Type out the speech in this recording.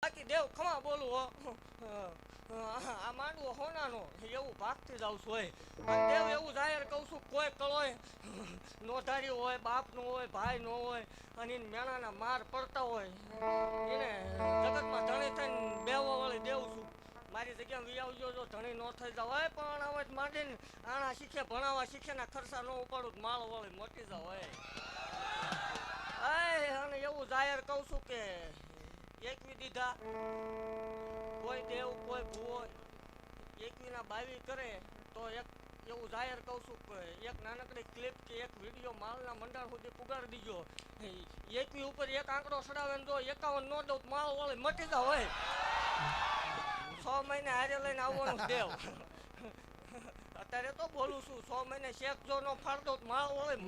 બાકી દેવ ખમા બોલું હો આ માંડવો હોનાનો એવું ભાગતી જાઉં છું હોય અને દેવ એવું જાહેર કહું છું કોઈ કળોય નોધારી હોય બાપનો હોય ભાઈ નો હોય અને એને મેણાના માર પડતા હોય એને જગતમાં ધણી થઈને બેવા વાળી દેવું છું મારી જગ્યાએ વી આવજો જો ધણી ન થઈ જાવ હોય પણ હવે માંડીને આણા શીખે ભણાવવા શીખે ના ખર્ચા ન ઉપાડું માળ વાળી મોટી જાવ હોય અને એવું જાહેર કહું છું કે એકવી દીધા કોઈ દેવ કોઈ ભૂવો એકવીના 22 કરે તો એક એવું જાહેર કહું છું કે એક નાનકડી ક્લિપ કે એક વિડીયો માલના મંડળ સુધી પુગાડી દીજો એકવી ઉપર એક આંકડો સડાવે ને જો 51 નો દઉં માલ વાળી મટી જા હોય 6 મહિને હારે લઈને આવવાનું દેવ અત્યારે તો બોલું છું 6 મહિને શેક જો નો ફાડ દઉં માલ વાળી